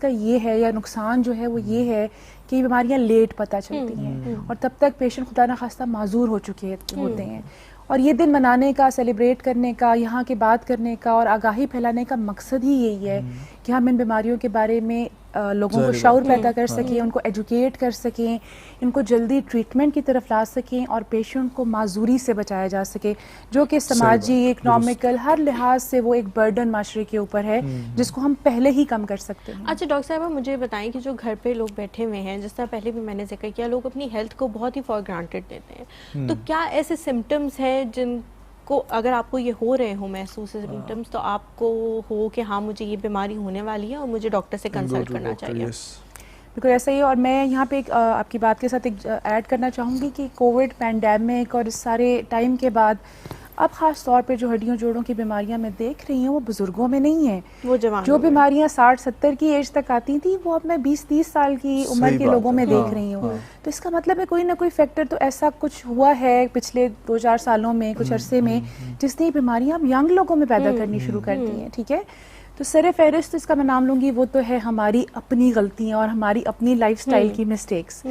इसका ये है या नुकसान जो है वो ये है कि बीमारियां लेट पता चलती हैं और तब तक पेशेंट खुदा न खास्ता माजूर हो चुके होते हैं। और ये दिन मनाने का, सेलिब्रेट करने का, यहाँ की बात करने का और आगाही फैलाने का मकसद ही यही है कि हम इन बीमारियों के बारे में लोगों को शऊर पैदा कर सकें, उनको एजुकेट कर सकें, इनको जल्दी ट्रीटमेंट की तरफ ला सकें और पेशेंट को माजूरी से बचाया जा सके, जो कि समाजी, इकनॉमिकल, हर लिहाज से वो एक बर्डन माशरे के ऊपर है जिसको हम पहले ही कम कर सकते हैं। अच्छा डॉक्टर साहब, मुझे बताएं कि जो घर पे लोग बैठे हुए हैं, जिस तरह पहले भी मैंने जिक्र किया, लोग अपनी हेल्थ को बहुत ही फॉर ग्रांटेड देते हैं, तो क्या ऐसे सिम्टम्स हैं जिनको अगर आपको ये हो रहे हो महसूस सिम्टम्स, तो आपको हो कि हाँ मुझे ये बीमारी होने वाली है और मुझे डॉक्टर से कंसल्ट करना चाहिए? बिल्कुल ऐसा ही है। और मैं यहाँ पे आपकी बात के साथ एक ऐड करना चाहूँगी कि कोविड पैंडेमिक और इस सारे टाइम के बाद अब ख़ास तौर पे जो हड्डियों जोड़ों की बीमारियां मैं देख रही हूँ वो बुजुर्गों में नहीं है, वो जो बीमारियां 60-70 की एज तक आती थी वो अब मैं 20-30 साल की उम्र के लोगों में देख रही हूँ। तो इसका मतलब है कोई ना कोई फैक्टर तो ऐसा कुछ हुआ है पिछले 2-4 सालों में, कुछ अरसे में, जिसने बीमारियां अब यंग लोगों में पैदा करनी शुरू कर दी हैं। ठीक है, तो सर फहरिस्त इसका मैं नाम लूँगी वो तो है हमारी अपनी गलतियाँ और हमारी अपनी लाइफस्टाइल की मिस्टेक्स।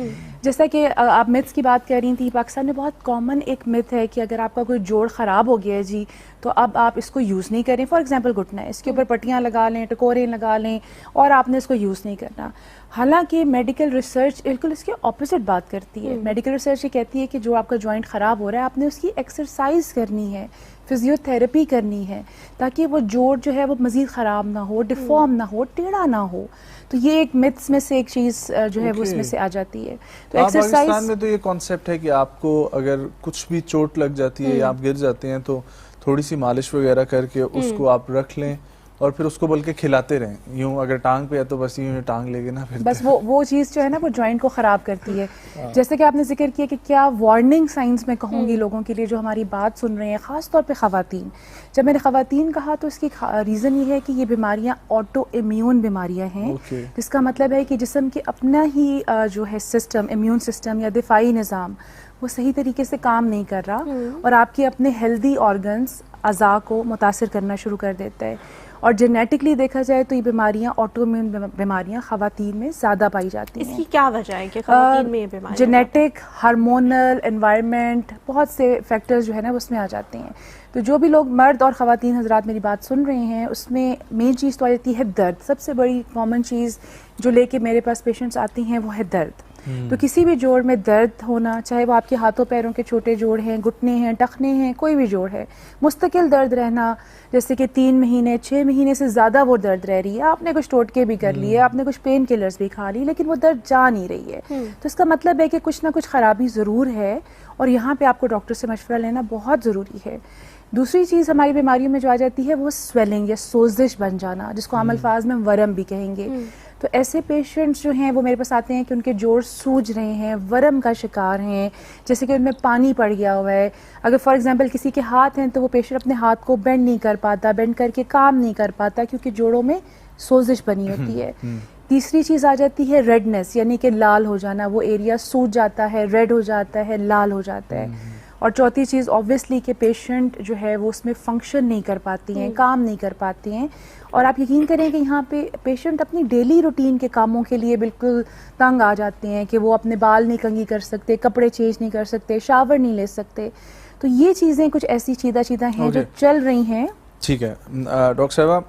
जैसा कि आप मिथ्स की बात कर रही थी, पाकिस्तान में बहुत कॉमन एक मिथ है कि अगर आपका कोई जोड़ ख़राब हो गया है जी तो अब आप इसको यूज़ नहीं करें। फॉर एग्जांपल घुटना है, इसके ऊपर पट्टियाँ लगा लें, टकोरे लगा लें और आपने इसको यूज़ नहीं करना। हालांकि मेडिकल रिसर्च बिल्कुल इसके ऑपोजिट बात करती है। मेडिकल रिसर्च ये कहती है कि जो आपका जॉइंट ख़राब हो रहा है आपने उसकी एक्सरसाइज करनी है, फिजियोथेरेपी करनी है, ताकि वो जोड़ जो है वो मज़ीद ख़राब ना हो, डिफॉर्म ना हो, टेढ़ा ना हो। तो ये एक मिथ्स में से एक चीज़ जो है वो इसमें से आ जाती है। तो एक्सरसाइज पाकिस्तान में तो ये कॉन्सेप्ट है कि आपको अगर कुछ भी चोट लग जाती है या आप गिर जाते हैं तो थोड़ी सी मालिश वगैरह करके उसको आप रख लें और फिर उसको बल्कि खिलाते रहें। यूं अगर टांग पे है तो बस यूं टांग लेके ना फिर बस वो चीज़ जो है ना वो जॉइंट को ख़राब करती है। जैसे कि आपने जिक्र किया कि क्या वार्निंग साइंस में कहूँगी लोगों के लिए जो हमारी बात सुन रहे हैं, ख़ास तौर पे ख़वातीन। जब मैंने ख़वातीन कहा तो इसकी रीज़न ये है कि ये बीमारियाँ ऑटो इम्यून बीमारियाँ हैं, जिसका मतलब है कि जिस्म के अपना ही जो है सिस्टम, इम्यून सिस्टम या दिफाई निज़ाम वो सही तरीके से काम नहीं कर रहा और आपके अपने हेल्दी ऑर्गन्स, अज़ा को मुतासिर करना शुरू कर देता है। और जेनेटिकली देखा जाए तो ये बीमारियां, ऑटोइम्यून बीमारियां ख़वातीन में ज़्यादा पाई जाती हैं। इसकी क्या वजह है कि ख़वातीन में ये बीमारियां? जेनेटिक, हार्मोनल, एनवायरनमेंट, बहुत से फैक्टर्स जो है ना उसमें आ जाते हैं। तो जो भी लोग मर्द और ख़वातीन हजरात मेरी बात सुन रहे हैं उसमें मेन चीज़ तो आ जाती है दर्द। सबसे बड़ी कॉमन चीज़ जो लेके मेरे पास पेशेंट्स आती हैं वो है दर्द। तो किसी भी जोड़ में दर्द होना, चाहे वो आपके हाथों पैरों के छोटे जोड़ हैं, घुटने हैं, टखने हैं, कोई भी जोड़ है, मुस्तकिल दर्द रहना, जैसे कि 3 महीने 6 महीने से ज़्यादा वो दर्द रह रही है, आपने कुछ टोटके भी कर लिए, आपने कुछ पेन किलर्स भी खा ली, लेकिन वो दर्द जा नहीं रही है, तो इसका मतलब है कि कुछ ना कुछ ख़राबी ज़रूर है और यहाँ पे आपको डॉक्टर से मशवरा लेना बहुत ज़रूरी है। दूसरी चीज़ हमारी बीमारियों में जो आ जाती है वो स्वेलिंग या सोजिश बन जाना, जिसको आम अल्फाज में वरम भी कहेंगे। तो ऐसे पेशेंट्स जो हैं वो मेरे पास आते हैं कि उनके जोड़ सूज रहे हैं, वरम का शिकार हैं, जैसे कि उनमें पानी पड़ गया हुआ है। अगर फॉर एग्जांपल किसी के हाथ हैं तो वो पेशेंट अपने हाथ को बेंड नहीं कर पाता, बेंड करके काम नहीं कर पाता क्योंकि जोड़ों में सोजिश बनी होती है। तीसरी चीज़ आ जाती है रेडनेस, यानी कि लाल हो जाना, वो एरिया सूज जाता है, रेड हो जाता है, लाल हो जाता है। और चौथी चीज़ ऑब्वियसली कि पेशेंट जो है वो उसमें फंक्शन नहीं कर पाती हैं, काम नहीं कर पाती हैं। और आप यकीन करें कि यहाँ पे पेशेंट अपनी डेली रूटीन के कामों के लिए बिल्कुल तंग आ जाते हैं कि वो अपने बाल नहीं कंघी कर सकते, कपड़े चेंज नहीं कर सकते, शावर नहीं ले सकते। तो ये चीज़ें कुछ ऐसी चीदा हैं जो चल रही हैं। ठीक है डॉक्टर साहबा,